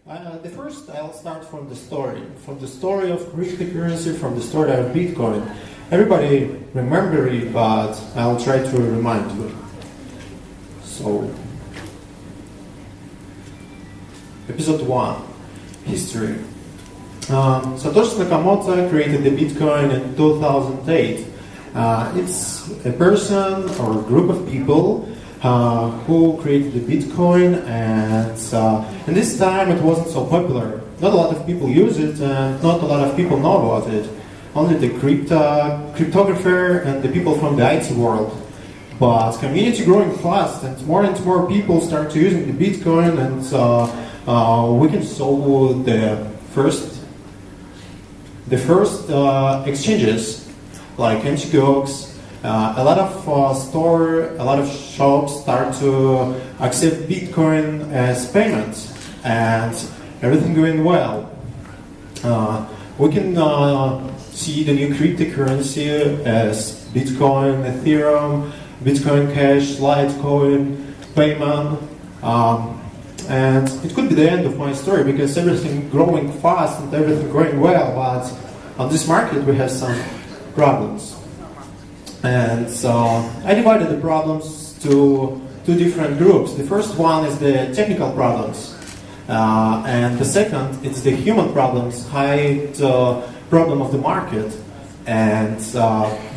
The first, I'll start from the story of cryptocurrency, from the story of Bitcoin. Everybody remember it, but I'll try to remind you. So, episode 1, history. Satoshi Nakamoto created the Bitcoin in 2008. It's a person or a group of people who created the Bitcoin, and in this time it wasn't so popular. Not a lot of people use it, and not a lot of people know about it. Only the cryptographer and the people from the IT world. But community growing fast, and more people start to using the Bitcoin, and we can solve the first exchanges like MTGOX. A lot of a lot of shops start to accept Bitcoin as payment, and everything going well. We can see the new cryptocurrency as Bitcoin, Ethereum, Bitcoin Cash, Litecoin, Paymon, and it could be the end of my story because everything growing fast and everything going well, but on this market we have some problems. And I divided the problems to two different groups. The first one is the technical problems, and the second is the human problems, high problem of the market, and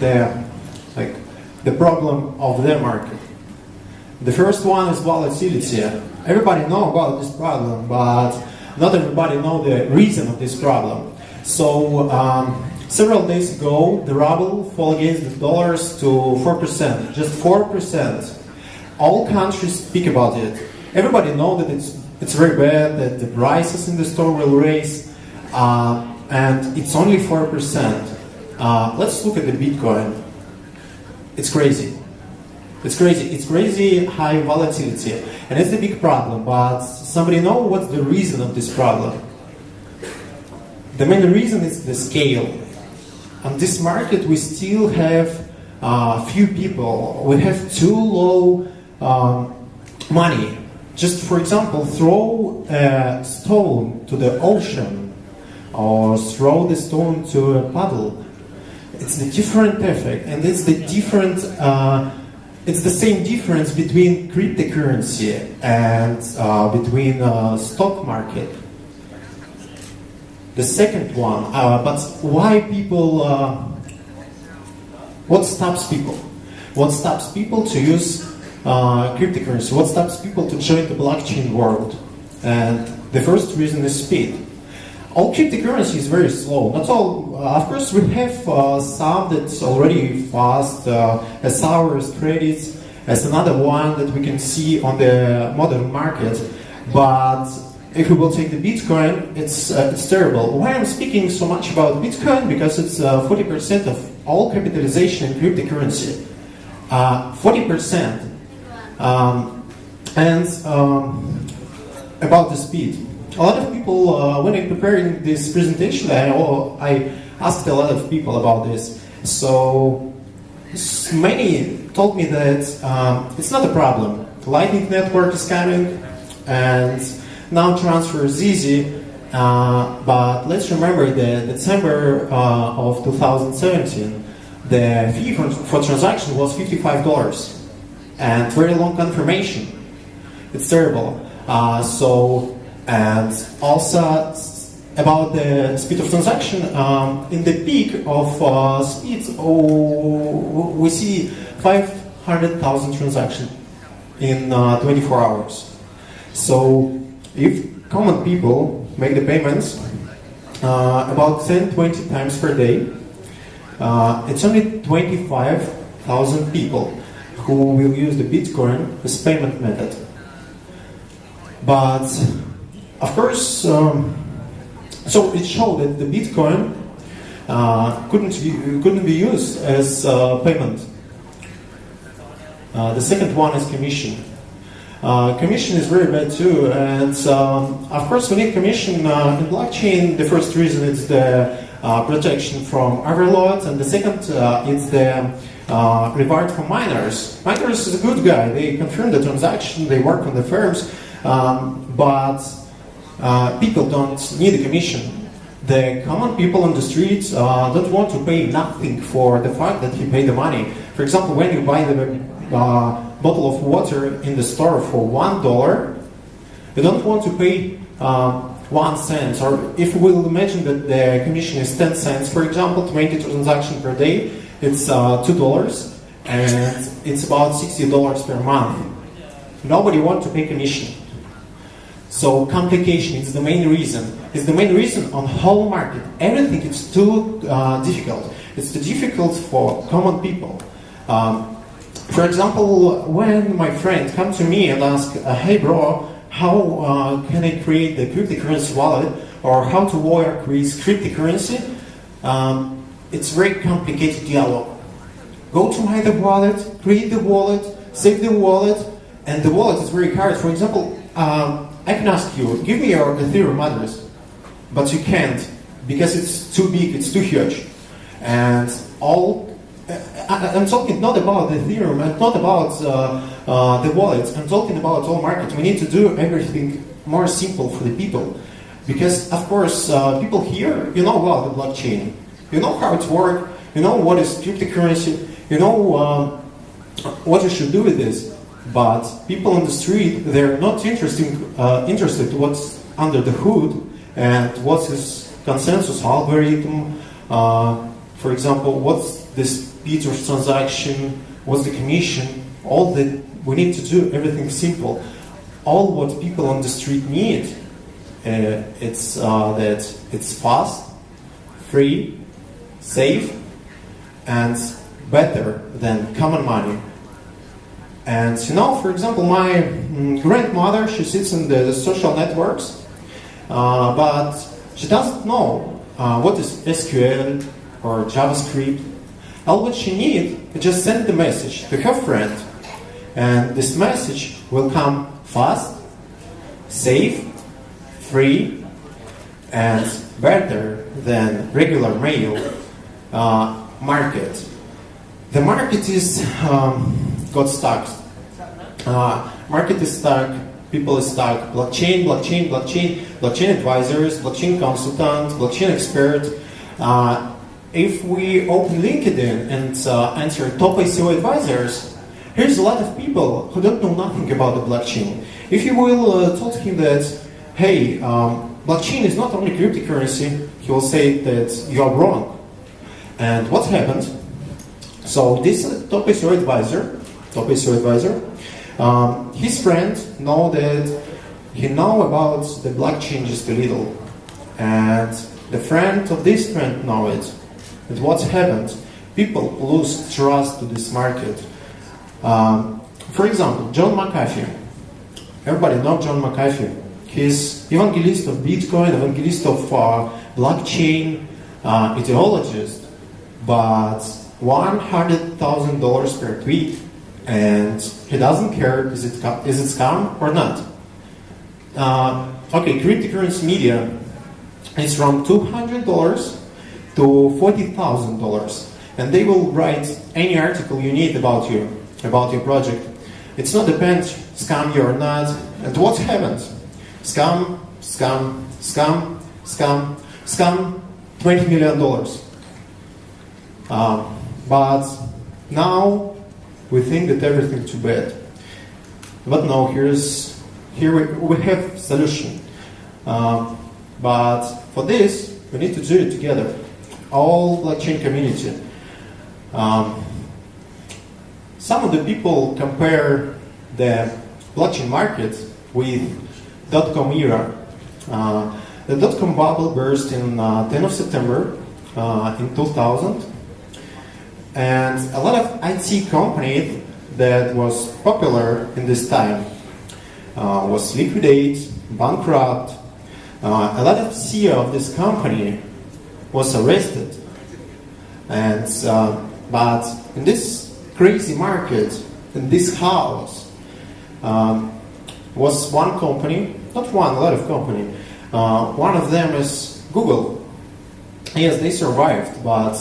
the problem of the market. The first one is volatility. Everybody knows about this problem, but not everybody knows the reason of this problem. So several days ago, the ruble fell against the dollars to 4%, just 4%. All countries speak about it. Everybody knows that it's very bad, that the prices in the store will raise, and it's only 4%. Let's look at the Bitcoin. It's crazy. It's crazy high volatility, and it's a big problem, but somebody know what's the reason of this problem? The main reason is the scale. On this market, we still have few people. We have too low money. Just for example, throw a stone to the ocean or throw the stone to a puddle. It's the different effect, and it's the different. It's the same difference between cryptocurrency and between stock market. The second one, but why people, what stops people? What stops people to use cryptocurrency? What stops people to join the blockchain world? And the first reason is speed. All cryptocurrency is very slow. Not all, of course we have some that's already fast, as ours, credits, as another one that we can see on the modern market, but if we will take the Bitcoin, it's terrible. Why I'm speaking so much about Bitcoin? Because it's 40% of all capitalization in cryptocurrency. 40%. About the speed. A lot of people, when I'm preparing this presentation, I asked a lot of people about this. So many told me that it's not a problem. Lightning Network is coming, and now transfer is easy, but let's remember that December of 2017, the fee for transaction was $55, and very long confirmation. It's terrible. And also about the speed of transaction, in the peak of speed, we see 500,000 transactions in 24 hours. So if common people make the payments about 10-20 times per day, it's only 25,000 people who will use the Bitcoin as payment method. But of course, so it showed that the Bitcoin couldn't be used as payment. The second one is commission. Commission is very bad too, and of course we need commission in blockchain. The first reason is the protection from overload, and the second is the reward for miners. Miners is a good guy. They confirm the transaction. They work on the firms, but people don't need a commission. The common people on the streets don't want to pay nothing for the fact that you pay the money. For example, when you buy the bottle of water in the store for $1, you don't want to pay 1 cent. Or if we'll imagine that the commission is 10 cents, for example, 20 transactions per day, it's $2, and it's about $60 per month. Nobody wants to pay commission. So complication is the main reason. It's the main reason on whole market. Everything is too difficult. It's too difficult for common people. For example, when my friend comes to me and asks, hey bro, how can I create the cryptocurrency wallet, or how to work with cryptocurrency, it's very complicated dialogue. Go to my wallet, create the wallet, save the wallet, and the wallet is very hard. For example, I can ask you, give me your Ethereum address, but you can't, because it's too big, it's too huge. And I'm talking not about the Ethereum, and not about the wallets, I'm talking about all markets. We need to do everything more simple for the people. Because, of course, people here, you know about the blockchain. You know how it works, you know what is cryptocurrency, you know what you should do with this. But people on the street, they're not interested what's under the hood and what's his consensus algorithm. For example, what's the speed of transaction, what's the commission, all that we need to do, everything simple. All what people on the street need, it's that it's fast, free, safe, and better than common money. And you know, for example, my grandmother, she sits in the social networks, but she doesn't know what is SQL or JavaScript. All what she needs is just send the message to her friend, and this message will come fast, safe, free, and better than regular mail market. The market is got stuck. Market is stuck, people is stuck. Blockchain, blockchain, blockchain, blockchain advisors, blockchain consultant, blockchain expert. If we open LinkedIn and enter top ICO advisors, here's a lot of people who don't know nothing about the blockchain. If you will tell him that, hey, blockchain is not only cryptocurrency, he will say that you are wrong. And what happened? So this top ICO advisor, his friend know that he know about the blockchain just a little, and the friend of this friend know it. And what happened? People lose trust to this market. For example, John McAfee. Everybody know John McAfee. He's evangelist of Bitcoin, evangelist of blockchain, ideologist, but $100,000 per tweet, and he doesn't care is it scam or not. Okay, cryptocurrency media is from $200 to $40,000, and they will write any article you need about you, about your project. It's not depends scam you or not. And what happens? Scam, scam, scam, scam, scam, $20 million. But now we think that everything's too bad. But no, here we have solution. But for this, we need to do it together. All blockchain community. Some of the people compare the blockchain market with .com era. The .com bubble burst in 10 of September in 2000. And a lot of IT companies that was popular in this time was liquidated, bankrupt. A lot of CEO of this company was arrested. And but in this crazy market, in this house, was one company, not one, a lot of company. One of them is Google. Yes, they survived, but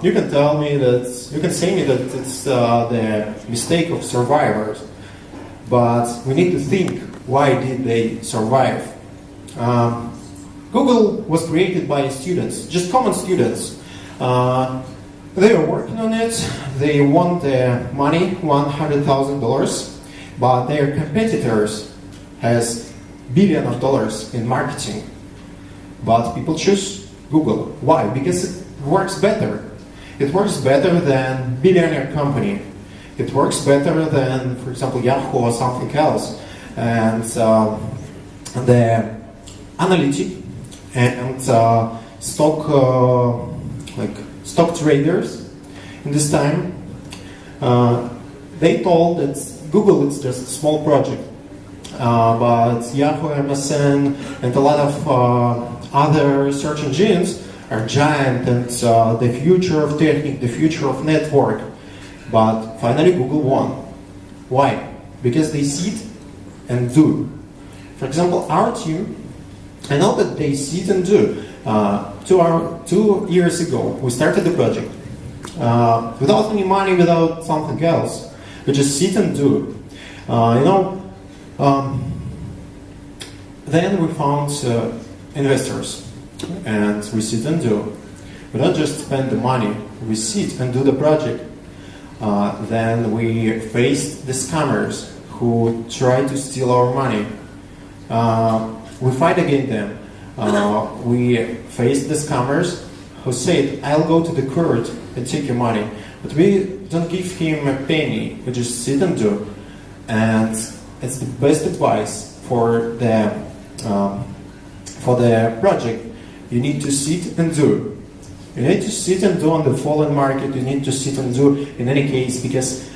you can tell me that, you can say me that it's the mistake of survivors, but we need to think, why did they survive? Google was created by students, just common students. They were working on it, they won the money, $100,000, but their competitors has billions of dollars in marketing. But people choose Google. Why? Because it works better. It works better than billionaire company. It works better than, for example, Yahoo or something else. And the analytic and stock traders in this time, they told that Google is just a small project, but Yahoo, MSN, and a lot of other search engines are giant, and the future of technique, the future of network. But finally Google won. Why? Because they sit and do. For example, our team, I know that they sit and do. 2 years ago, we started the project. Without any money, without something else. We just sit and do. Then we found investors, and we sit and do. We don't just spend the money, we sit and do the project. Then we faced the scammers who try to steal our money. We fight against them. We faced the scammers who said, I'll go to the court and take your money. But we don't give him a penny, we just sit and do. And it's the best advice for the project. You need to sit and do. You need to sit and do on the fallen market, you need to sit and do in any case, because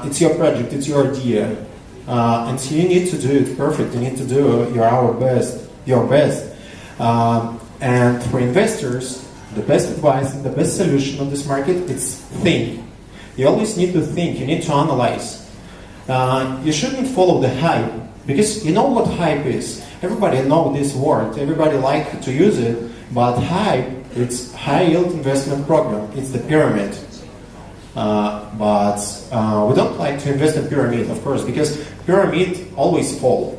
it's your project, it's your idea. And so you need to do it perfect, you need to do your best. And for investors, the best advice and the best solution on this market is think. You always need to think, you need to analyze. You shouldn't follow the hype, because you know what hype is. Everybody knows this word, everybody likes to use it, but hype, it's high yield investment program, it's the pyramid. But we don't like to invest in pyramid, of course, because pyramid always fall.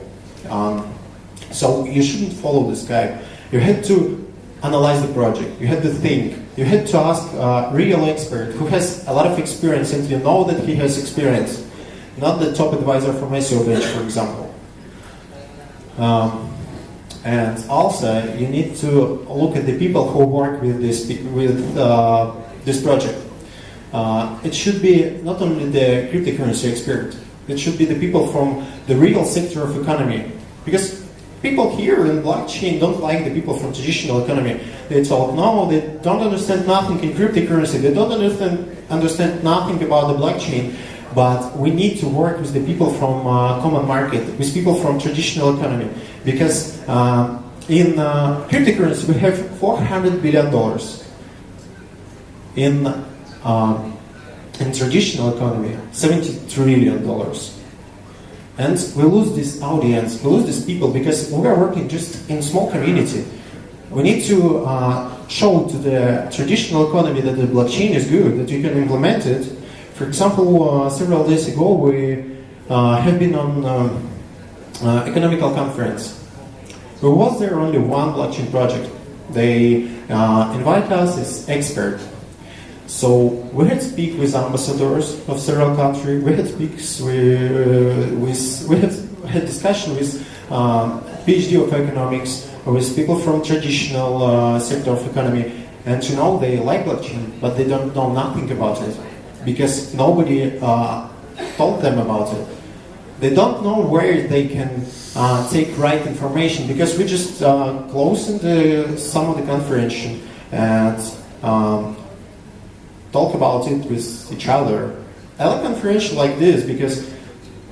So you shouldn't follow this guy. You had to analyze the project, you had to think, you had to ask a real expert who has a lot of experience, and you know that he has experience, not the top advisor from SEO Bench, for example. And also, you need to look at the people who work with this project. It should be not only the cryptocurrency expert, it should be the people from the real sector of economy. Because people here in blockchain don't like the people from traditional economy. They talk, no, they don't understand nothing in cryptocurrency, they don't understand nothing about the blockchain. But we need to work with the people from common market, with people from traditional economy. Because in cryptocurrency we have $400 billion. In traditional economy, $70 trillion. And we lose this audience, we lose these people, because we are working just in a small community. We need to show to the traditional economy that the blockchain is good, that you can implement it. For example, several days ago we have been on economical conference. There was there only one blockchain project. They invite us as experts. So we had speak with ambassadors of several countries. We had speaks we had discussion with PhD of economics, with people from traditional sector of economy, and they like blockchain, but they don't know nothing about it because nobody told them about it. They don't know where they can take right information, because we just closed some of the conference and talk about it with each other. I like conference like this because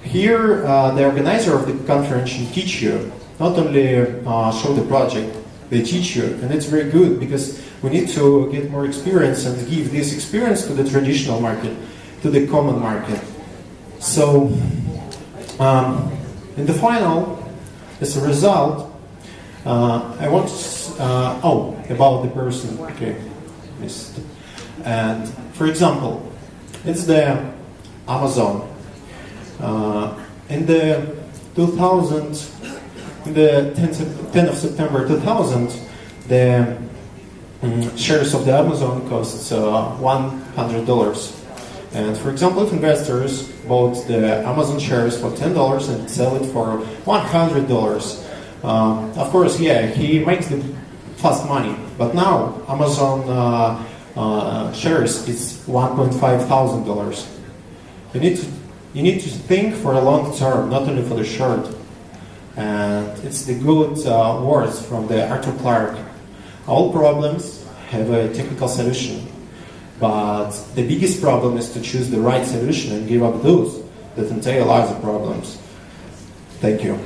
here the organizer of the conference teach you, not only show the project, they teach you, and it's very good because we need to get more experience and give this experience to the traditional market, to the common market. So in the final, as a result, I want to, about the person, okay. And for example, it's the Amazon. In the 2000 in the 10th of September 2000, the shares of the Amazon costs $100. And for example, if investors bought the Amazon shares for $10 and sell it for $100, of course, yeah, he makes the fast money. But now Amazon shares is $1,500. You need to think for a long term, not only for the short. And it's the good words from the Arthur Clarke. All problems have a technical solution, but the biggest problem is to choose the right solution and give up those that entail other problems. Thank you.